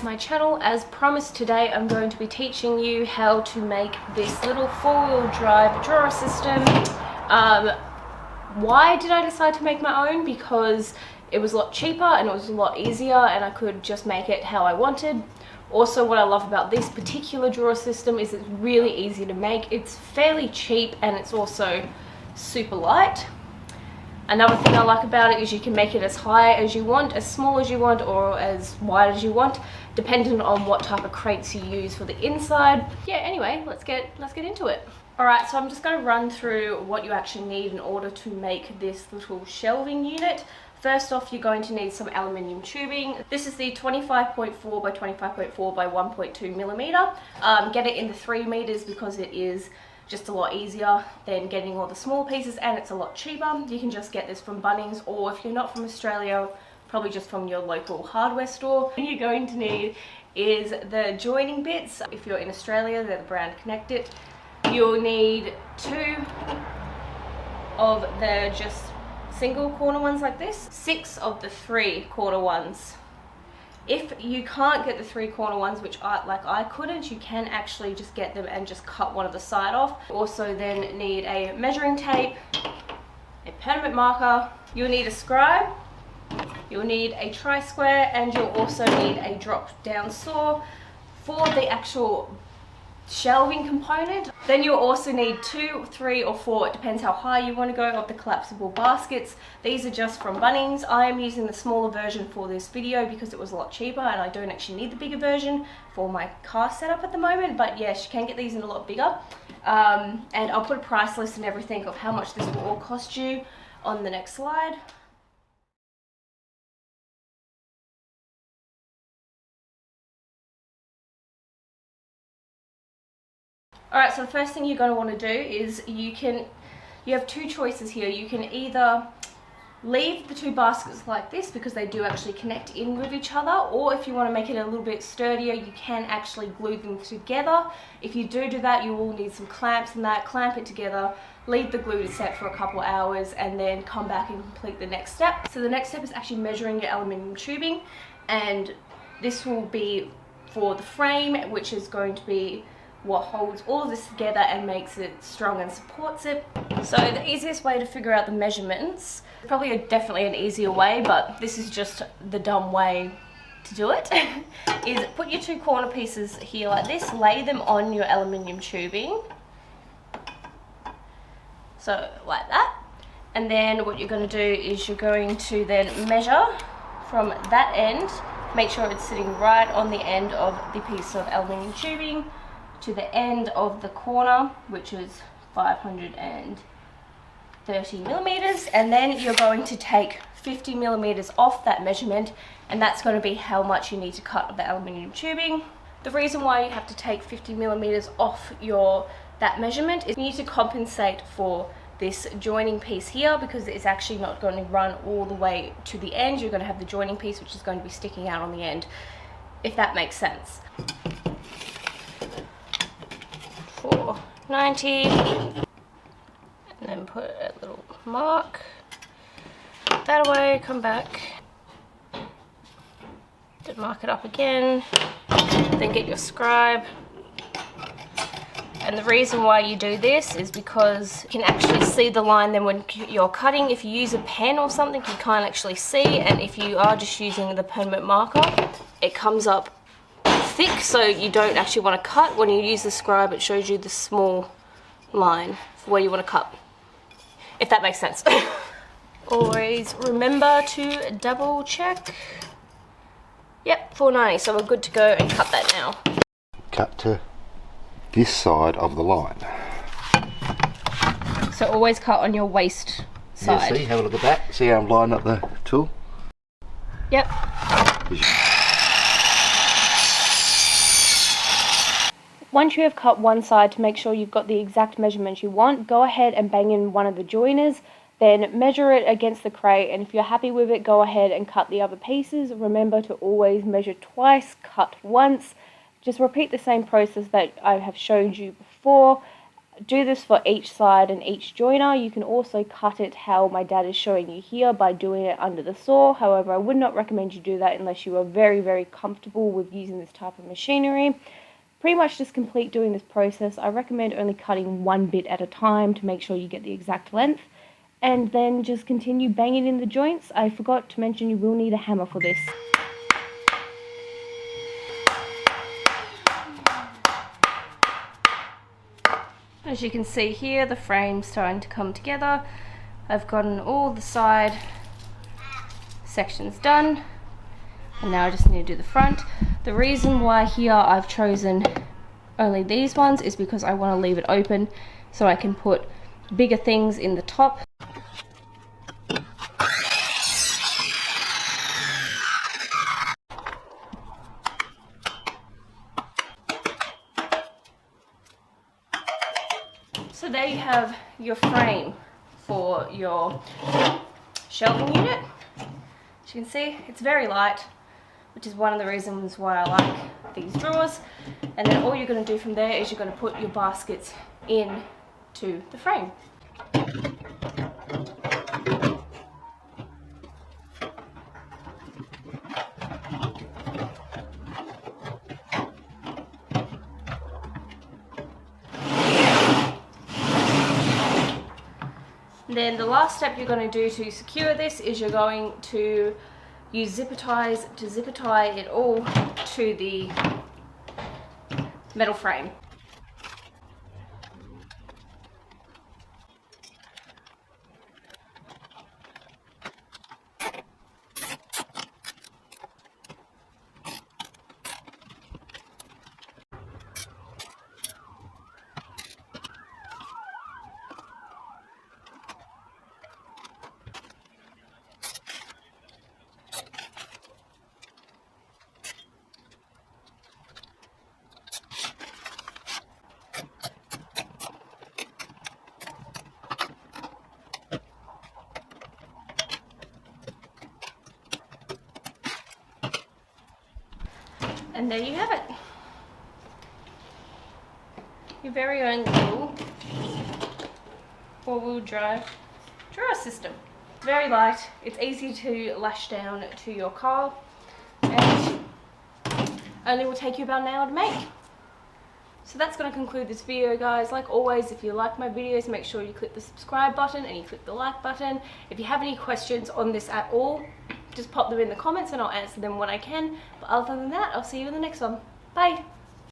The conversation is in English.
to my channel. As promised, today I'm going to be teaching you how to make this little four-wheel drive drawer system. Why did I decide to make my own? Because it was a lot cheaper and it was a lot easier and I could just make it how I wanted. Also, what I love about this particular drawer system is it's really easy to make. It's fairly cheap and it's also super light. Another thing I like about it is you can make it as high as you want, as small as you want, or as wide as you want, depending on what type of crates you use for the inside. Yeah, anyway, let's get into it. Alright, so I'm just going to run through what you actually need in order to make this little shelving unit. First off, you're going to need some aluminium tubing. This is the 25.4 by 25.4 by 1.2 millimeter. Get it in the 3 meters because it is just a lot easier than getting all the small pieces, and it's a lot cheaper. You can just get this from Bunnings, or if you're not from Australia, probably just from your local hardware store. What you're going to need is the joining bits. If you're in Australia, they're the brand Connect It. You'll need 2 of the just single corner ones like this, 6 of the 3 corner ones. If you can't get the 3 corner ones, which I couldn't, you can actually just get them and just cut one of the side off. You also then need a measuring tape, a permanent marker, you'll need a scribe, you'll need a tri-square, and you'll also need a drop down saw for the actual shelving component. Then you'll also need 2, 3 or 4, it depends how high you want to go, of the collapsible baskets. These are just from Bunnings. I am using the smaller version for this video because it was a lot cheaper and I don't actually need the bigger version for my car setup at the moment, but yes, you can get these in a lot bigger. And I'll put a price list and everything of how much this will all cost you on the next slide. Alright, so the first thing you're going to want to do is you have 2 choices here. You can either leave the 2 baskets like this because they do actually connect in with each other, or if you want to make it a little bit sturdier, you can actually glue them together. If you do that, you will need some clamps and that, clamp it together, leave the glue to set for a couple hours, and then come back and complete the next step. So the next step is actually measuring your aluminium tubing, and this will be for the frame, which is going to be what holds all of this together and makes it strong and supports it. So the easiest way to figure out the measurements, probably definitely an easier way, but this is just the dumb way to do it, is put your 2 corner pieces here like this, lay them on your aluminium tubing, so like that, and then what you're going to do is you're going to then measure from that end, make sure it's sitting right on the end of the piece of aluminium tubing, to the end of the corner, which is 530 millimeters, and then you're going to take 50 millimeters off that measurement, and that's going to be how much you need to cut of the aluminium tubing. The reason why you have to take 50 millimeters off that measurement is you need to compensate for this joining piece here, because it's actually not going to run all the way to the end. You're going to have the joining piece which is going to be sticking out on the end, if that makes sense. 490, and then put a little mark that away, come back, then mark it up again, then get your scribe. And the reason why you do this is because you can actually see the line then when you're cutting. If you use a pen or something, you can't actually see, and if you are just using the permanent marker, it comes up thick, so you don't actually want to cut. When you use the scribe, it shows you the small line for where you want to cut, if that makes sense. Always remember to double check. Yep, 490, so we're good to go and cut that now. Cut to this side of the line. So always cut on your waist side. Yeah, see, have a look at that. See how I'm lining up the tool? Yep. Once you have cut one side to make sure you've got the exact measurement you want, go ahead and bang in one of the joiners, then measure it against the crate, and if you're happy with it, go ahead and cut the other pieces. Remember to always measure twice, cut once. Just repeat the same process that I have shown you before. do this for each side and each joiner. You can also cut it how my dad is showing you here by doing it under the saw. However, I would not recommend you do that unless you are very comfortable with using this type of machinery. Pretty much just complete doing this process. I recommend only cutting one bit at a time to make sure you get the exact length, and then just continue banging in the joints. I forgot to mention you will need a hammer for this. As you can see here, the frame's starting to come together. I've gotten all the side sections done, and now I just need to do the front. The reason why here I've chosen only these ones is because I want to leave it open so I can put bigger things in the top. So there you have your frame for your shelving unit. As you can see, it's very light, which is one of the reasons why I like these drawers. And then all you're going to do from there is you're going to put your baskets in to the frame. Then the last step you're going to do to secure this is you're going to use zipper ties to zipper tie it all to the metal frame. And there you have it. Your very own little four-wheel drive drawer system. Very light, it's easy to lash down to your car, and only will take you about an hour to make. So that's going to conclude this video, guys. Like always, if you like my videos, make sure you click the subscribe button and you click the like button. If you have any questions on this at all, just pop them in the comments and I'll answer them when I can. But other than that, I'll see you in the next one. Bye!